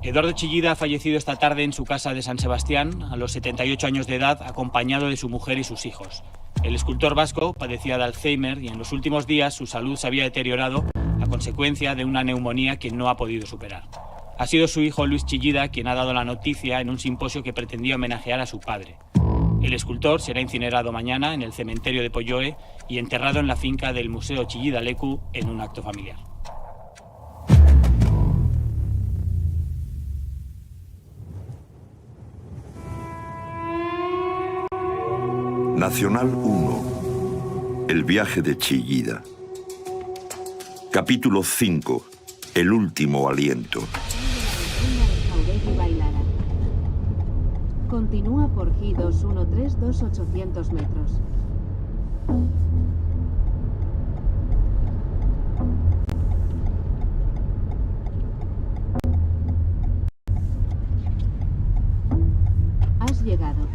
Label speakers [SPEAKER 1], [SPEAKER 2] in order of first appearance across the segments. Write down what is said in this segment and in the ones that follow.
[SPEAKER 1] Eduardo Chillida ha fallecido esta tarde en su casa de San Sebastián, a los 78 años de edad, acompañado de su mujer y sus hijos. El escultor vasco padecía de Alzheimer y en los últimos días su salud se había deteriorado a consecuencia de una neumonía que no ha podido superar. Ha sido su hijo Luis Chillida quien ha dado la noticia en un simposio que pretendía homenajear a su padre. El escultor será incinerado mañana en el cementerio de Polloe y enterrado en la finca del Museo Chillida Leku en un acto familiar.
[SPEAKER 2] Nacional 1. El viaje de Chillida. Capítulo 5. El último aliento.
[SPEAKER 3] Continúa por G213 800 metros. Has llegado.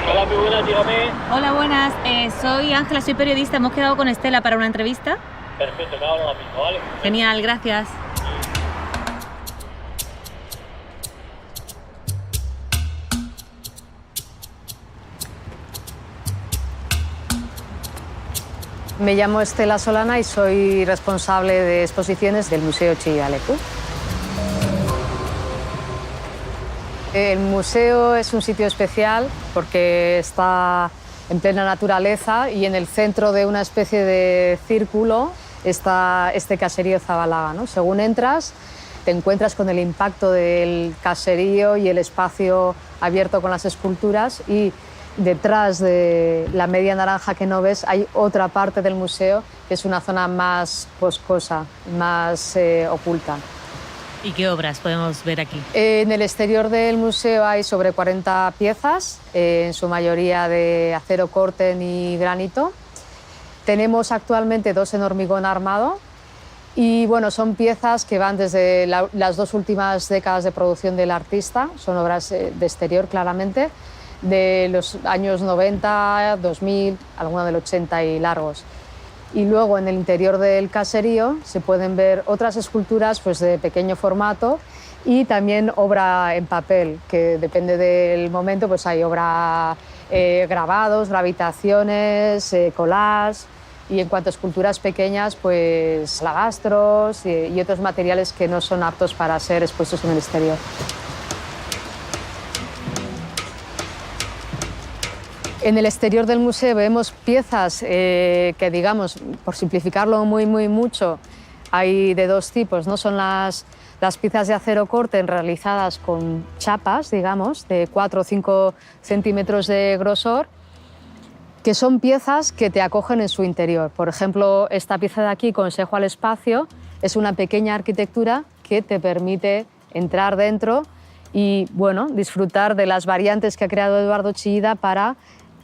[SPEAKER 4] Hola, muy buenas, dígame.
[SPEAKER 5] Hola, buenas. Soy Ángela, soy periodista. Hemos quedado con Estela para una entrevista.
[SPEAKER 4] Perfecto, te hablo ahora mismo, ¿vale?
[SPEAKER 5] Genial, gracias.
[SPEAKER 6] Me llamo Estela Solana y soy responsable de exposiciones del Museo Chillida Leku. El museo es un sitio especial porque está en plena naturaleza y en el centro de una especie de círculo está este caserío Zabalaga, ¿no? Según entras, te encuentras con el impacto del caserío y el espacio abierto con las esculturas, y detrás de la media naranja que no ves hay otra parte del museo que es una zona más boscosa, más oculta.
[SPEAKER 5] ¿Y qué obras podemos ver aquí?
[SPEAKER 6] En el exterior del museo hay sobre 40 piezas, en su mayoría de acero corten y granito. Tenemos actualmente 2 en hormigón armado y bueno, son piezas que van desde las 2 últimas décadas de producción del artista, son obras de exterior claramente, de los años 90, 2000, alguna del 80 y largos. Y luego en el interior del caserío se pueden ver otras esculturas pues, de pequeño formato y también obra en papel, que depende del momento, pues hay obra, grabados, gravitaciones, collage, y en cuanto a esculturas pequeñas, pues lagastros y otros materiales que no son aptos para ser expuestos en el exterior. En el exterior del museo vemos piezas que, digamos, por simplificarlo muy mucho, hay de 2 tipos, ¿no? Son las piezas de acero corten realizadas con chapas, digamos, de 4 o 5 centímetros de grosor, que son piezas que te acogen en su interior. Por ejemplo, esta pieza de aquí, Consejo al espacio, es una pequeña arquitectura que te permite entrar dentro y, bueno, disfrutar de las variantes que ha creado Eduardo Chillida para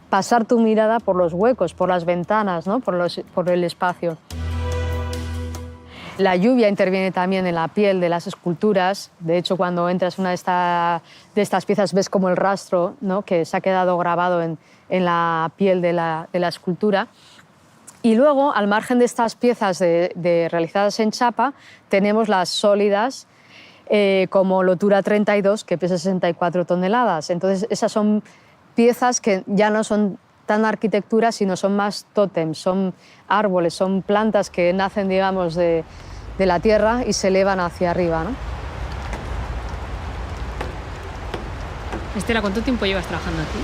[SPEAKER 6] pasar tu mirada por los huecos, por las ventanas, ¿no? por el espacio. La lluvia interviene también en la piel de las esculturas. De hecho, cuando entras en una de estas piezas ves como el rastro, ¿no? que se ha quedado grabado en la piel de la escultura. Y luego, al margen de estas piezas realizadas en chapa, tenemos las sólidas, como Lotura 32, que pesa 64 toneladas. Entonces, esas son piezas que ya no son tan arquitectura, sino son más tótems, son árboles, son plantas que nacen, digamos, de la tierra y se elevan hacia arriba, ¿no?
[SPEAKER 7] Estela, ¿cuánto tiempo llevas trabajando aquí?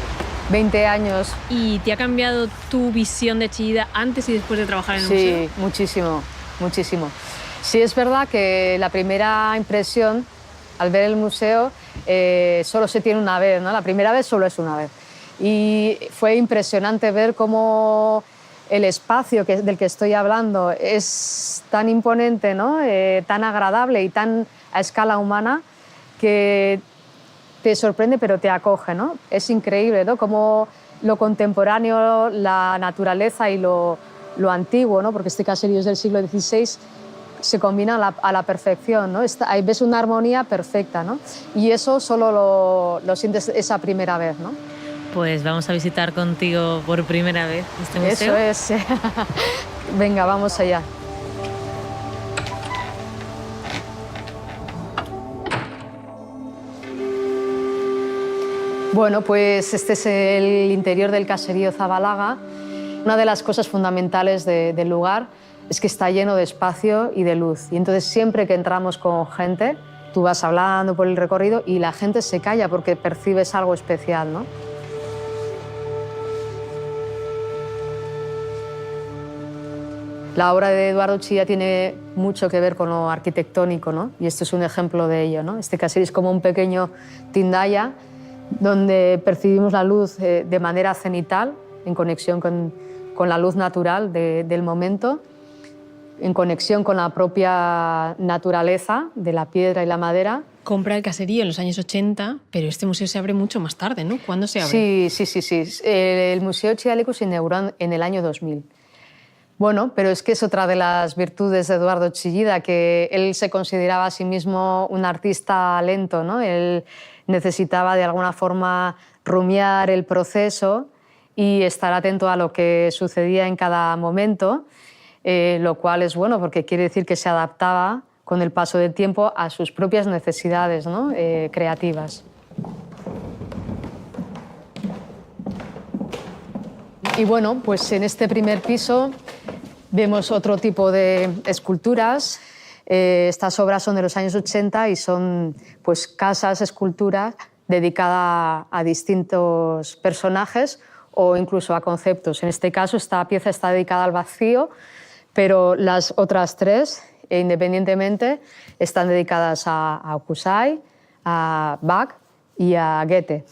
[SPEAKER 6] 20 años.
[SPEAKER 7] ¿Y te ha cambiado tu visión de Chillida antes y después de trabajar en el museo?
[SPEAKER 6] Sí, muchísimo, muchísimo. Sí, es verdad que la primera impresión al ver el museo solo se tiene una vez, ¿no? La primera vez solo es una vez. Y fue impresionante ver cómo el espacio del que estoy hablando es tan imponente, ¿no? Tan agradable y tan a escala humana que te sorprende pero te acoge, ¿no? Es increíble, ¿no? Cómo lo contemporáneo, la naturaleza y lo antiguo, ¿no? Porque este caserío es del siglo XVI, se combinan a la perfección, ¿no? Ahí ves una armonía perfecta, ¿no? Y eso solo lo sientes esa primera vez, ¿no?
[SPEAKER 5] Pues vamos a visitar contigo por primera vez este museo.
[SPEAKER 6] Eso es. Venga, vamos allá. Bueno, pues este es el interior del caserío Zabalaga. Una de las cosas fundamentales del lugar es que está lleno de espacio y de luz. Y entonces siempre que entramos con gente, tú vas hablando por el recorrido y la gente se calla porque percibes algo especial, ¿no? La obra de Eduardo Chillida tiene mucho que ver con lo arquitectónico, ¿no? Y este es un ejemplo de ello, ¿no? Este caserío es como un pequeño tindaya donde percibimos la luz de manera cenital, en conexión con la luz natural del momento, en conexión con la propia naturaleza de la piedra y la madera.
[SPEAKER 7] Compra el caserío en los años 80, pero este museo se abre mucho más tarde, ¿no? ¿Cuándo se abre?
[SPEAKER 6] Sí. El Museo Chillida Leku se inauguró en el año 2000. Bueno, pero es que es otra de las virtudes de Eduardo Chillida, que él se consideraba a sí mismo un artista lento, ¿no? Él necesitaba de alguna forma rumiar el proceso y estar atento a lo que sucedía en cada momento, lo cual es bueno porque quiere decir que se adaptaba con el paso del tiempo a sus propias necesidades, ¿no? Creativas. Y bueno, pues en este primer piso vemos otro tipo de esculturas. Estas obras son de los años 80 y son pues, casas, esculturas dedicadas a distintos personajes o incluso a conceptos. En este caso, esta pieza está dedicada al vacío, pero las otras tres, independientemente, están dedicadas a Hokusai, a Bach y a Goethe.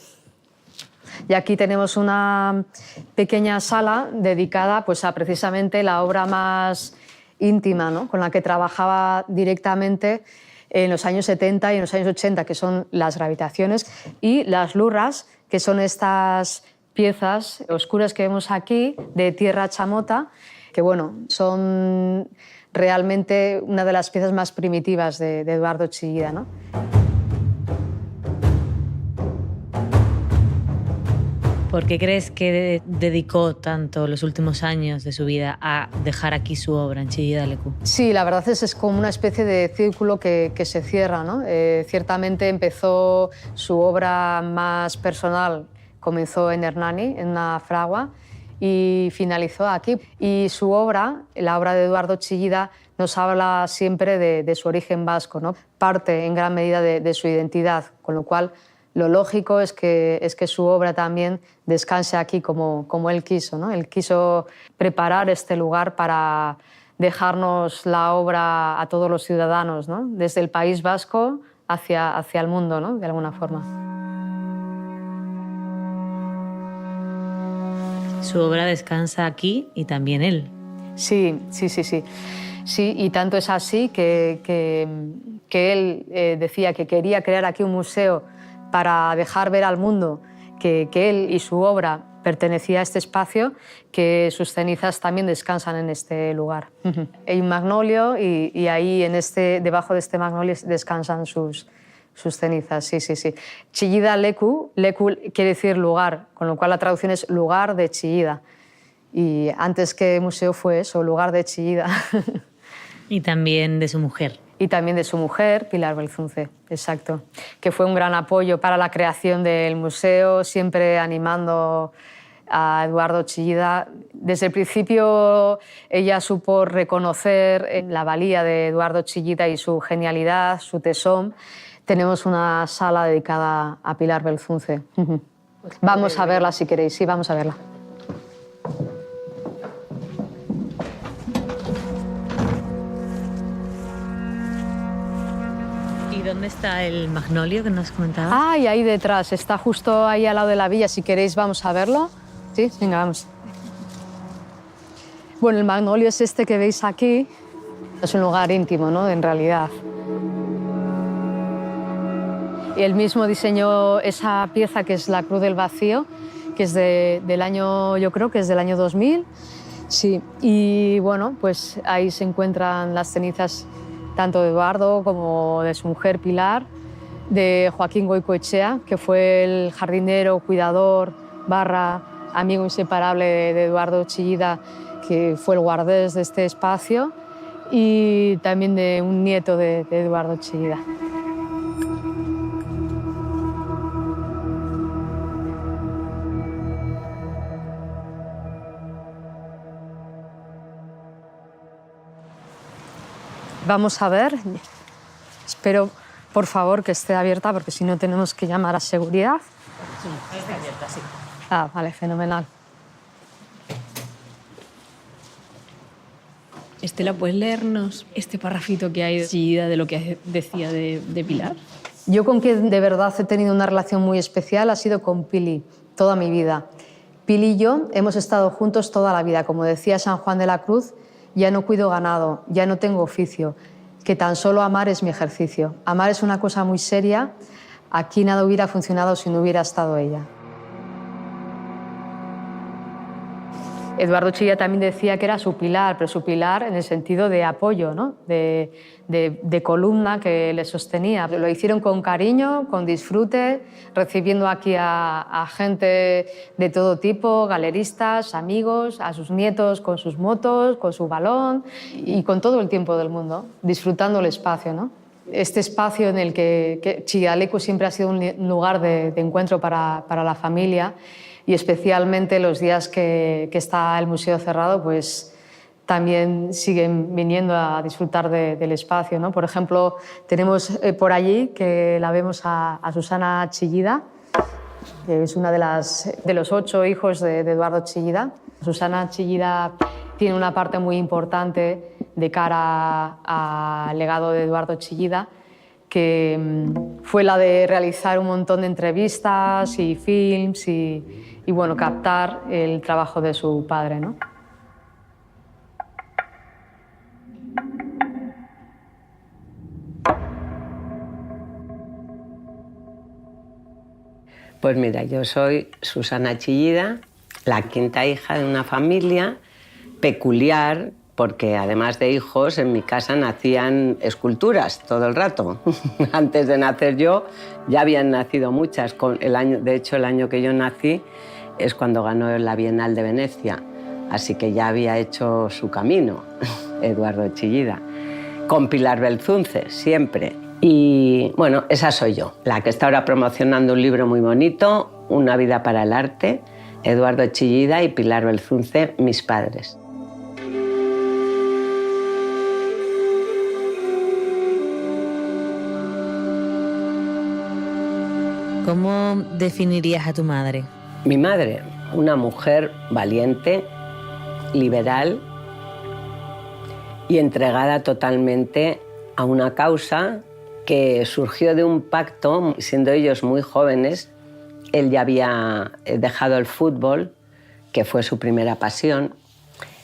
[SPEAKER 6] Y aquí tenemos una pequeña sala dedicada pues, a precisamente la obra más íntima, ¿no? Con la que trabajaba directamente en los años 70 y en los años 80, que son las gravitaciones, y las lurras, que son estas piezas oscuras que vemos aquí de tierra chamota, que bueno, son realmente una de las piezas más primitivas de Eduardo Chillida, ¿no?
[SPEAKER 5] ¿Por qué crees que dedicó tanto los últimos años de su vida a dejar aquí su obra en Chillida Leku?
[SPEAKER 6] Sí, la verdad es como una especie de círculo que se cierra, ¿no? Ciertamente empezó su obra más personal, comenzó en Hernani, en una fragua, y finalizó aquí. Y su obra, la obra de Eduardo Chillida, nos habla siempre de su origen vasco, ¿no? Parte en gran medida de su identidad, con lo cual lo lógico es que su obra también descanse aquí como él quiso, ¿no? Él quiso preparar este lugar para dejarnos la obra a todos los ciudadanos, ¿no? Desde el País Vasco hacia el mundo, ¿no? De alguna forma.
[SPEAKER 5] Su obra descansa aquí y también él.
[SPEAKER 6] Sí, y tanto es así que él decía que quería crear aquí un museo para dejar ver al mundo que él y su obra pertenecía a este espacio, que sus cenizas también descansan en este lugar. Hay un magnolio y ahí debajo de este magnolio descansan sus cenizas, sí. Chillida Leku, Leku quiere decir lugar, con lo cual la traducción es lugar de Chillida. Y antes que museo fue eso, lugar de Chillida.
[SPEAKER 5] Y también de su mujer.
[SPEAKER 6] Y también de su mujer, Pilar Belzunce, exacto, que fue un gran apoyo para la creación del museo, siempre animando a Eduardo Chillida. Desde el principio ella supo reconocer la valía de Eduardo Chillida y su genialidad, su tesón. Tenemos una sala dedicada a Pilar Belzunce. Vamos a verla si queréis, sí, vamos a verla.
[SPEAKER 5] ¿Dónde está el magnolio que nos comentaba?
[SPEAKER 6] Y ahí detrás, está justo ahí al lado de la villa. Si queréis, vamos a verlo. Sí, venga, vamos. Bueno, el magnolio es este que veis aquí. Es un lugar íntimo, ¿no? En realidad. Y él mismo diseñó esa pieza que es la Cruz del Vacío, que es del año, yo creo que es del año 2000. Sí, y bueno, pues ahí se encuentran las cenizas tanto de Eduardo como de su mujer Pilar, de Joaquín Goicoechea, que fue el jardinero, cuidador, amigo inseparable de Eduardo Chillida, que fue el guardés de este espacio, y también de un nieto de Eduardo Chillida. Vamos a ver, espero por favor que esté abierta porque si no tenemos que llamar a seguridad.
[SPEAKER 5] Sí, está abierta, sí.
[SPEAKER 6] Ah, vale, fenomenal.
[SPEAKER 7] Estela, ¿puedes leernos este parrafito que hay de Chillida de lo que decía de Pilar?
[SPEAKER 6] Yo con quien de verdad he tenido una relación muy especial ha sido con Pili, toda mi vida. Pili y yo hemos estado juntos toda la vida. Como decía San Juan de la Cruz, ya no cuido ganado, ya no tengo oficio, que tan solo amar es mi ejercicio. Amar es una cosa muy seria, aquí nada hubiera funcionado si no hubiera estado ella. Eduardo Chillida también decía que era su pilar, pero su pilar en el sentido de apoyo, ¿no? de columna que le sostenía. Lo hicieron con cariño, con disfrute, recibiendo aquí a gente de todo tipo, galeristas, amigos, a sus nietos con sus motos, con su balón y con todo el tiempo del mundo, disfrutando el espacio, ¿no? Este espacio en el que Chillida siempre ha sido un lugar de encuentro para la familia, y especialmente los días que está el museo cerrado, pues también siguen viniendo a disfrutar del espacio, ¿no? Por ejemplo, tenemos por allí que la vemos a Susana Chillida, que es una de los 8 hijos de Eduardo Chillida. Susana Chillida tiene una parte muy importante de cara al legado de Eduardo Chillida, que fue la de realizar un montón de entrevistas y films y bueno, captar el trabajo de su padre, ¿no?
[SPEAKER 8] Pues mira, yo soy Susana Chillida, la 5ª hija de una familia peculiar, porque además de hijos, en mi casa nacían esculturas todo el rato. Antes de nacer yo, ya habían nacido muchas. De hecho, el año que yo nací es cuando ganó la Bienal de Venecia. Así que ya había hecho su camino, Eduardo Chillida. Con Pilar Belzunce, siempre. Y bueno, esa soy yo, la que está ahora promocionando un libro muy bonito, Una vida para el arte, Eduardo Chillida y Pilar Belzunce, mis padres.
[SPEAKER 5] ¿Cómo definirías a tu madre?
[SPEAKER 8] Mi madre, una mujer valiente, liberal y entregada totalmente a una causa que surgió de un pacto, siendo ellos muy jóvenes. Él ya había dejado el fútbol, que fue su primera pasión,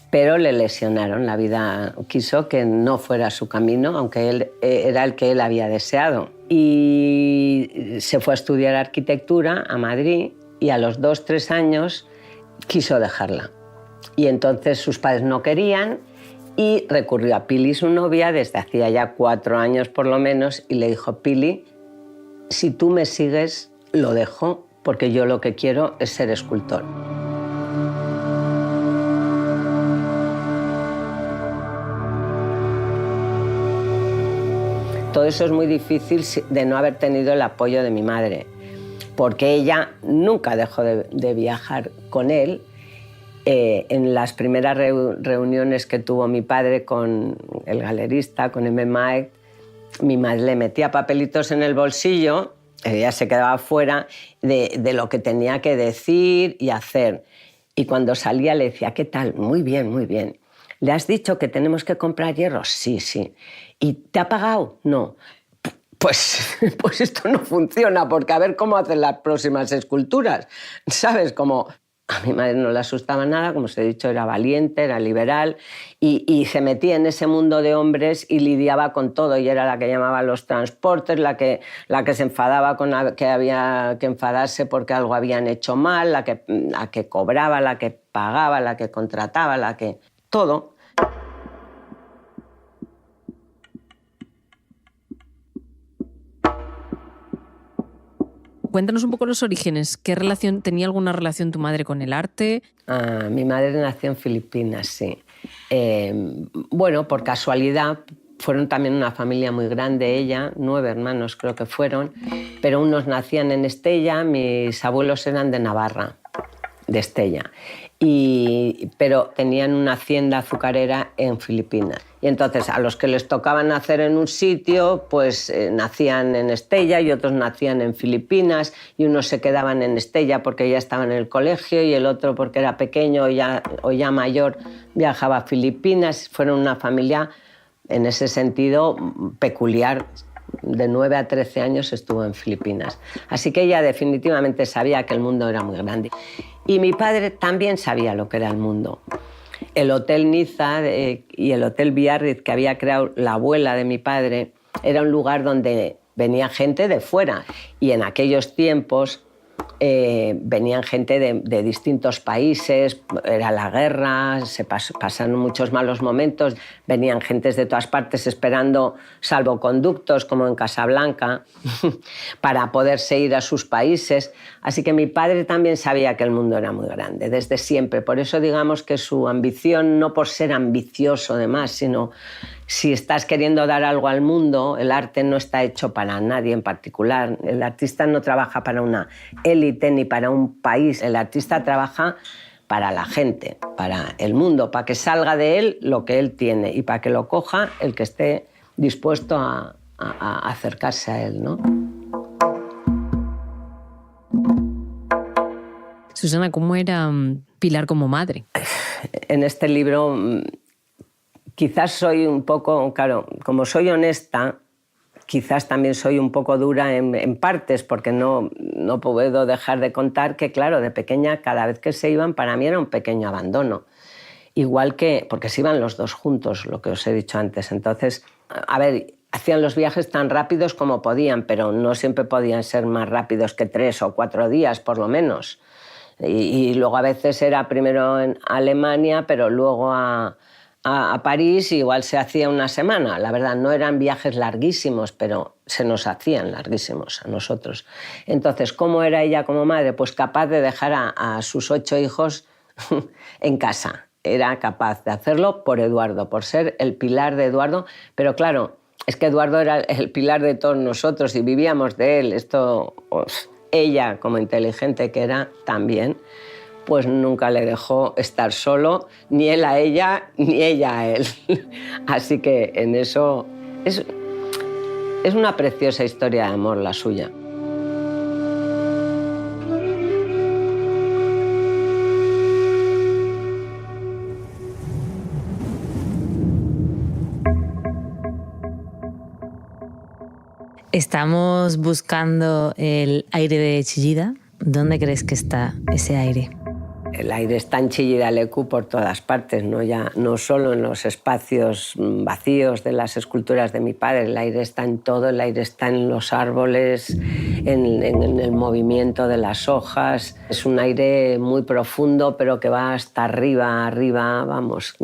[SPEAKER 8] pero le lesionaron. La vida quiso que no fuera su camino, aunque él era el que él había deseado. Y se fue a estudiar arquitectura a Madrid y a los 2-3 años quiso dejarla. Y entonces sus padres no querían y recurrió a Pili, su novia, desde hacía ya 4 años por lo menos, y le dijo: Pili, si tú me sigues, lo dejo, porque yo lo que quiero es ser escultor. Todo eso es muy difícil de no haber tenido el apoyo de mi madre, porque ella nunca dejó de viajar con él. En las primeras reuniones que tuvo mi padre con el galerista, con M. Maek, mi madre le metía papelitos en el bolsillo, ella se quedaba fuera de lo que tenía que decir y hacer. Y cuando salía le decía: ¿qué tal? Muy bien, muy bien. ¿Le has dicho que tenemos que comprar hierro? Sí, sí. ¿Y te ha pagado? No. Pues esto no funciona, porque a ver cómo hacen las próximas esculturas, ¿sabes? Como A mi madre no le asustaba nada, como os he dicho, era valiente, era liberal y se metía en ese mundo de hombres y lidiaba con todo. Y era la que llamaba a los transportes, la que se enfadaba con la que había que enfadarse porque algo habían hecho mal, la que cobraba, la que pagaba, la que contrataba, la que... todo.
[SPEAKER 7] Cuéntanos un poco los orígenes. ¿Tenía alguna relación tu madre con el arte?
[SPEAKER 8] Mi madre nació en Filipinas, sí. Bueno, por casualidad, fueron también una familia muy grande ella, 9 hermanos creo que fueron, pero unos nacían en Estella, mis abuelos eran de Navarra, de Estella, pero tenían una hacienda azucarera en Filipinas. Y entonces a los que les tocaba nacer en un sitio, pues nacían en Estella y otros nacían en Filipinas y unos se quedaban en Estella porque ya estaban en el colegio y el otro porque era pequeño o ya mayor viajaba a Filipinas. Fueron una familia en ese sentido peculiar. De 9 a 13 años estuvo en Filipinas. Así que ella definitivamente sabía que el mundo era muy grande. Y mi padre también sabía lo que era el mundo. El Hotel Niza y el Hotel Biarritz que había creado la abuela de mi padre era un lugar donde venía gente de fuera. Y en aquellos tiempos venían gente de distintos países, era la guerra, se pasaron muchos malos momentos, venían gentes de todas partes esperando salvoconductos, como en Casablanca, para poderse ir a sus países. Así que mi padre también sabía que el mundo era muy grande, desde siempre. Por eso digamos que su ambición, no por ser ambicioso además, sino si estás queriendo dar algo al mundo, el arte no está hecho para nadie en particular. El artista no trabaja para una élite ni para un país. El artista trabaja para la gente, para el mundo, para que salga de él lo que él tiene y para que lo coja el que esté dispuesto a acercarse a él, ¿no?
[SPEAKER 7] Susana, ¿cómo era Pilar como madre?
[SPEAKER 8] En este libro quizás soy un poco, claro, como soy honesta, quizás también soy un poco dura en partes, porque no puedo dejar de contar que, claro, de pequeña, cada vez que se iban, para mí era un pequeño abandono. Igual que, porque se iban los dos juntos, lo que os he dicho antes. Entonces, a ver, hacían los viajes tan rápidos como podían, pero no siempre podían ser más rápidos que 3 o 4 días, por lo menos. Y luego a veces era primero en Alemania, pero luego a París, igual se hacía una semana. La verdad, no eran viajes larguísimos, pero se nos hacían larguísimos a nosotros. Entonces, ¿cómo era ella como madre? Pues capaz de dejar a sus 8 hijos en casa. Era capaz de hacerlo por Eduardo, por ser el pilar de Eduardo. Pero claro, es que Eduardo era el pilar de todos nosotros y vivíamos de él. Esto, ella, como inteligente que era también, pues nunca le dejó estar solo, ni él a ella, ni ella a él. Así que en eso es una preciosa historia de amor la suya.
[SPEAKER 5] Estamos buscando el aire de Chillida. ¿Dónde crees que está ese aire?
[SPEAKER 8] El aire está en Chillida Leku por todas partes, no solo en los espacios vacíos de las esculturas de mi padre. El aire está en todo, el aire está en los árboles, en el movimiento de las hojas. Es un aire muy profundo, pero que va hasta arriba, vamos.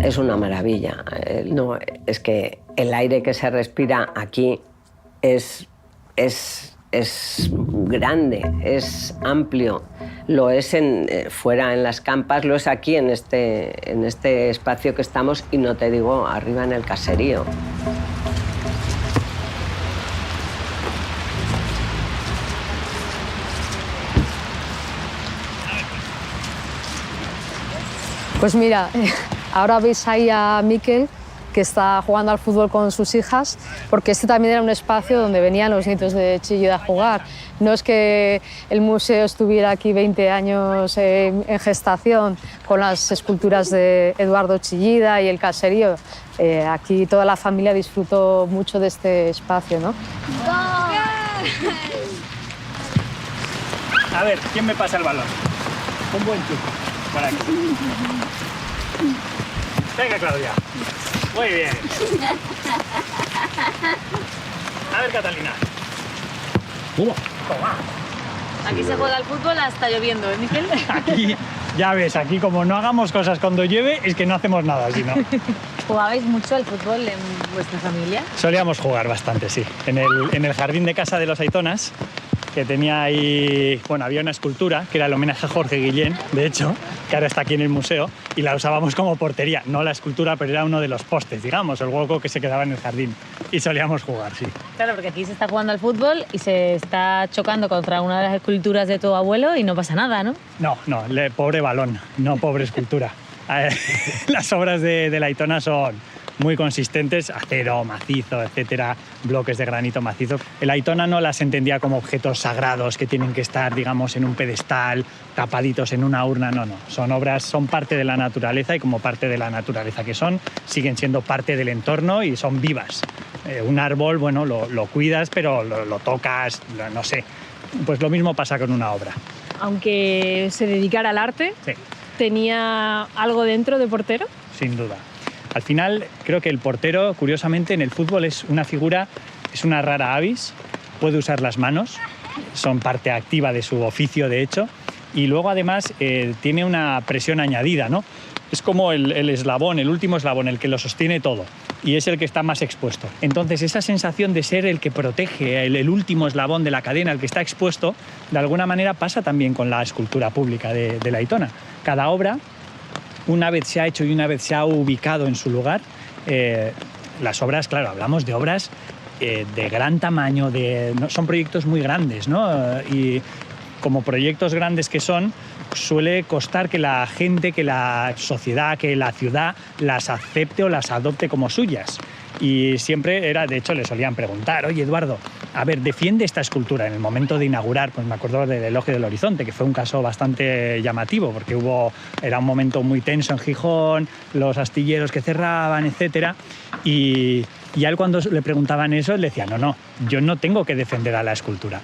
[SPEAKER 8] Es una maravilla. No, es que el aire que se respira aquí es grande, es amplio. Lo es fuera en las campas, lo es aquí en este espacio que estamos y no te digo arriba en el caserío.
[SPEAKER 6] Pues mira, ahora veis ahí a Miquel, que está jugando al fútbol con sus hijas, porque este también era un espacio donde venían los nietos de Chillida a jugar. No es que el museo estuviera aquí 20 años en gestación con las esculturas de Eduardo Chillida y el caserío. Aquí toda la familia disfrutó mucho de este espacio, ¿no?
[SPEAKER 1] A ver, ¿quién me pasa el balón? Un buen chute. Por aquí. Venga, Claudia. Muy bien. A ver, Catalina. Toma.
[SPEAKER 5] Aquí se juega al fútbol hasta lloviendo, ¿eh, Miquel?
[SPEAKER 1] Aquí, ya ves, aquí como no hagamos cosas cuando llueve, es que no hacemos nada, si no.
[SPEAKER 5] ¿Jugabais mucho al fútbol en vuestra familia?
[SPEAKER 1] Solíamos jugar bastante, sí. En el jardín de casa de los Aitonas, que tenía ahí... Bueno, había una escultura, que era el homenaje a Jorge Guillén, de hecho, que ahora está aquí en el museo, y la usábamos como portería. No la escultura, pero era uno de los postes, digamos, el hueco que se quedaba en el jardín. Y solíamos jugar, sí.
[SPEAKER 5] Claro, porque aquí se está jugando al fútbol y se está chocando contra una de las esculturas de tu abuelo y no pasa nada, ¿no?
[SPEAKER 1] No, pobre balón, no pobre escultura. Las obras de la Aitona son muy consistentes, acero, macizo, etcétera, bloques de granito macizo. El Aitona no las entendía como objetos sagrados que tienen que estar, digamos, en un pedestal, tapaditos en una urna, no. Son obras, son parte de la naturaleza y como parte de la naturaleza que son, siguen siendo parte del entorno y son vivas. Un árbol, bueno, lo cuidas, pero lo tocas, no sé. Pues lo mismo pasa con una obra.
[SPEAKER 7] Aunque se dedicara al arte,
[SPEAKER 1] sí.
[SPEAKER 7] ¿Tenía algo dentro de portero?
[SPEAKER 1] Sin duda. Al final, creo que el portero, curiosamente, en el fútbol es una figura, es una rara avis, puede usar las manos, son parte activa de su oficio, de hecho, y luego, además, tiene una presión añadida, ¿no? Es como el eslabón, el último eslabón, el que lo sostiene todo, y es el que está más expuesto. Entonces, esa sensación de ser el que protege, el último eslabón de la cadena, el que está expuesto, de alguna manera pasa también con la escultura pública de la Aitona. Cada obra, una vez se ha hecho y una vez se ha ubicado en su lugar, las obras, claro, hablamos de obras de gran tamaño, son proyectos muy grandes, ¿no? Y como proyectos grandes que son, suele costar que la gente, que la sociedad, que la ciudad las acepte o las adopte como suyas. Y siempre era, de hecho, le solían preguntar, oye, Eduardo, a ver, defiende esta escultura. En el momento de inaugurar, pues me acuerdo del Elogio del Horizonte, que fue un caso bastante llamativo, porque era un momento muy tenso en Gijón, los astilleros que cerraban, etcétera. Y a él, cuando le preguntaban eso, él decía, no, yo no tengo que defender a la escultura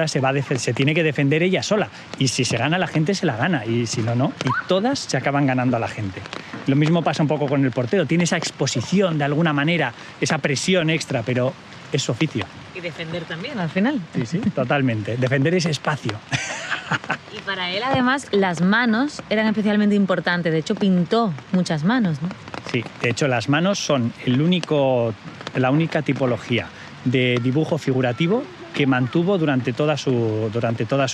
[SPEAKER 1] se tiene que defender ella sola, y si se gana la gente, se la gana, y si no, no, y todas se acaban ganando a la gente. Lo mismo pasa un poco con el portero, tiene esa exposición de alguna manera, esa presión extra, pero es su oficio.
[SPEAKER 5] Y defender también, al final.
[SPEAKER 1] Sí, totalmente, defender ese espacio.
[SPEAKER 5] Y para él, además, las manos eran especialmente importantes, de hecho pintó muchas manos, ¿no?
[SPEAKER 1] Sí, de hecho las manos son la única tipología de dibujo figurativo que mantuvo durante toda su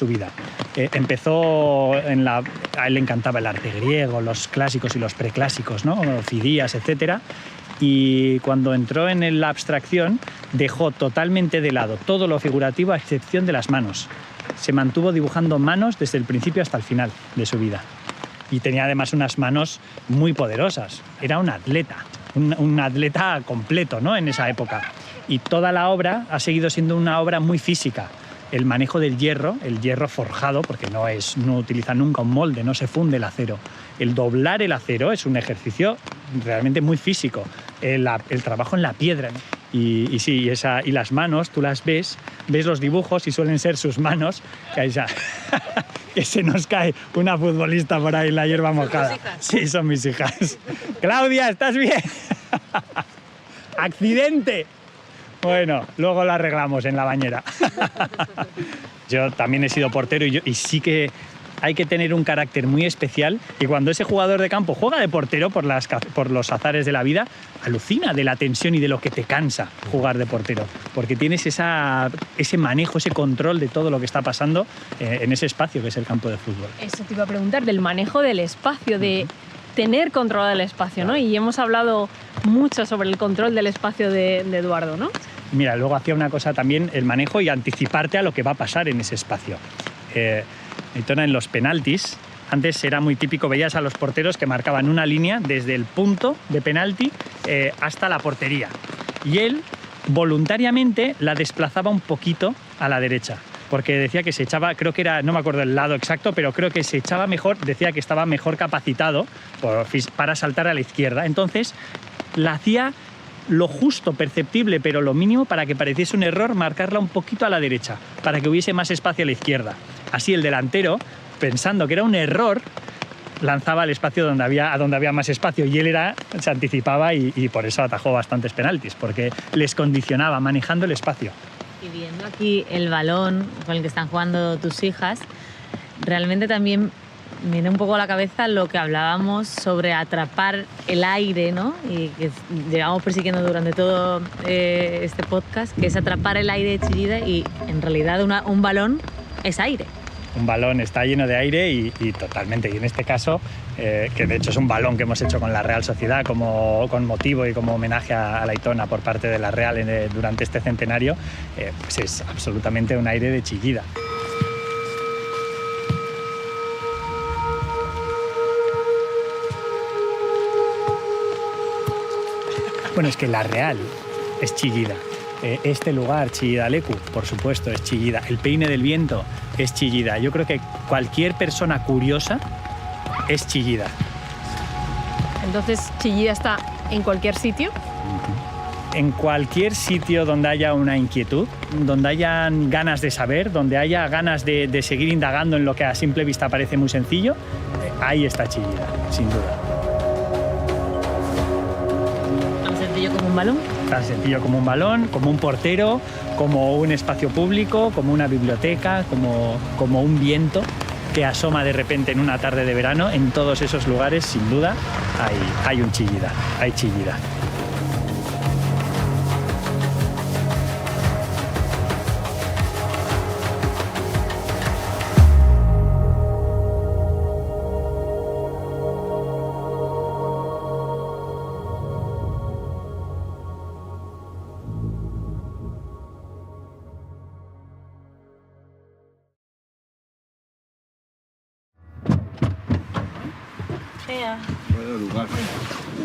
[SPEAKER 1] vida. Empezó a él le encantaba el arte griego, los clásicos y los preclásicos, ¿no? Fidías, etcétera. Y cuando entró en la abstracción, dejó totalmente de lado todo lo figurativo a excepción de las manos. Se mantuvo dibujando manos desde el principio hasta el final de su vida. Y tenía además unas manos muy poderosas. Era un atleta, un atleta completo, ¿no? En esa época. Y toda la obra ha seguido siendo una obra muy física. El manejo del hierro, el hierro forjado, porque no utiliza nunca un molde, no se funde el acero. El doblar el acero es un ejercicio realmente muy físico. El trabajo en la piedra, ¿no? Y sí, y las manos, tú las ves los dibujos y suelen ser sus manos, que se nos cae una futbolista por ahí en la hierba mojada. Sí, son mis hijas. Claudia, ¿estás bien? ¡Accidente! Bueno, luego lo arreglamos en la bañera. Yo también he sido portero y sí que hay que tener un carácter muy especial, y cuando ese jugador de campo juega de portero por los azares de la vida, alucina de la tensión y de lo que te cansa jugar de portero, porque tienes ese manejo, ese control de todo lo que está pasando en ese espacio que es el campo de fútbol.
[SPEAKER 7] Eso te iba a preguntar, del manejo del espacio, de tener controlado el espacio, ¿no? Y hemos hablado mucho sobre el control del espacio de Eduardo, ¿no?
[SPEAKER 1] Mira, luego hacía una cosa también, el manejo y anticiparte a lo que va a pasar en ese espacio. Aitona, en los penaltis, antes era muy típico, veías a los porteros que marcaban una línea desde el punto de penalti hasta la portería. Y él voluntariamente la desplazaba un poquito a la derecha, porque decía que se echaba, creo que era, no me acuerdo el lado exacto, pero creo que se echaba mejor, decía que estaba mejor capacitado para saltar a la izquierda. Entonces la hacía lo justo perceptible, pero lo mínimo, para que pareciese un error, marcarla un poquito a la derecha, para que hubiese más espacio a la izquierda.
[SPEAKER 9] Así el delantero, pensando que era un error, lanzaba al espacio donde había más espacio, y él se anticipaba y por eso atajó bastantes penaltis, porque les condicionaba manejando el espacio.
[SPEAKER 5] Y viendo aquí el balón con el que están jugando tus hijas, realmente también me viene un poco a la cabeza lo que hablábamos sobre atrapar el aire, ¿no? Y que llevamos persiguiendo durante todo este podcast, que es atrapar el aire de Chillida, y en realidad un balón es aire.
[SPEAKER 9] Un balón está lleno de aire y totalmente, y en este caso, que de hecho es un balón que hemos hecho con la Real Sociedad con motivo y como homenaje a la Aitona por parte de la Real durante este centenario, pues es absolutamente un aire de Chillida. Bueno, es que la Real es Chillida. Este lugar, Chillida Leku, por supuesto, es Chillida. El Peine del Viento es Chillida. Yo creo que cualquier persona curiosa es Chillida.
[SPEAKER 7] Entonces, Chillida está en cualquier sitio.
[SPEAKER 9] En cualquier sitio donde haya una inquietud, donde haya ganas de saber, donde haya ganas de seguir indagando en lo que a simple vista parece muy sencillo, ahí está Chillida, sin duda.
[SPEAKER 5] ¿Tan sencillo como un balón?
[SPEAKER 9] Tan sencillo como un balón, como un portero, como un espacio público, como una biblioteca, como un viento que asoma de repente en una tarde de verano. En todos esos lugares, sin duda, hay un Chillida, hay Chillida.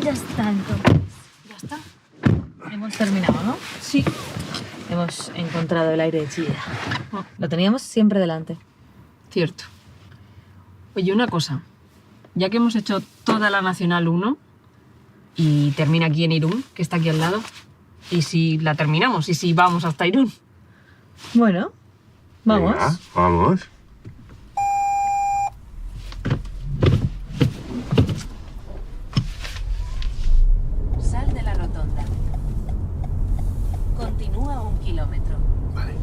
[SPEAKER 5] Ya está, entonces. Ya está. Hemos terminado, ¿no?
[SPEAKER 7] Sí.
[SPEAKER 5] Hemos encontrado el aire de Chillida. Lo teníamos siempre delante.
[SPEAKER 7] Cierto. Oye, una cosa. Ya que hemos hecho toda la Nacional 1 y termina aquí en Irún, que está aquí al lado, ¿y si la terminamos? ¿Y si vamos hasta Irún?
[SPEAKER 5] Bueno, vamos.
[SPEAKER 2] Venga, vamos.
[SPEAKER 3] Sal de la rotonda. Continúa 1 kilómetro.
[SPEAKER 2] Vale.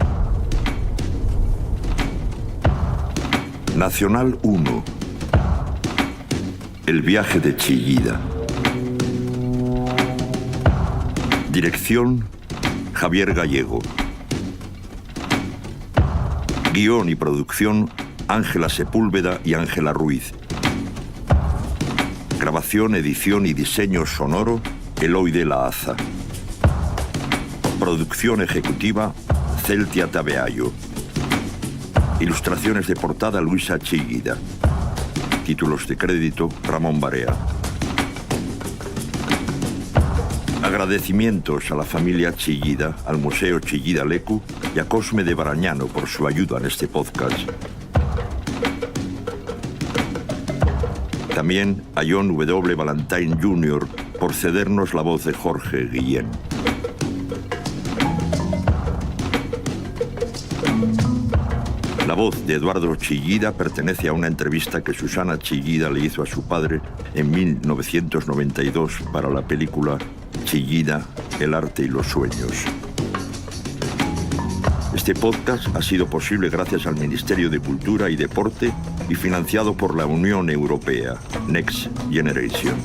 [SPEAKER 2] Nacional 1. El viaje de Chillida. Dirección: Javier Gallego. Guión y producción: Ángela Sepúlveda y Ángela Ruiz. Grabación, edición y diseño sonoro: Eloy de la Aza. Producción ejecutiva: Celtia Tabeayo. Ilustraciones de portada: Luisa Chillida. Títulos de crédito: Ramón Barea. Agradecimientos a la familia Chillida, al Museo Chillida Leku y a Cosme de Barañano por su ayuda en este podcast. También a John W. Valentine Jr. por cedernos la voz de Jorge Guillén. La voz de Eduardo Chillida pertenece a una entrevista que Susana Chillida le hizo a su padre en 1992 para la película Chillida, el arte y los sueños. Este podcast ha sido posible gracias al Ministerio de Cultura y Deporte y financiado por la Unión Europea, Next Generation.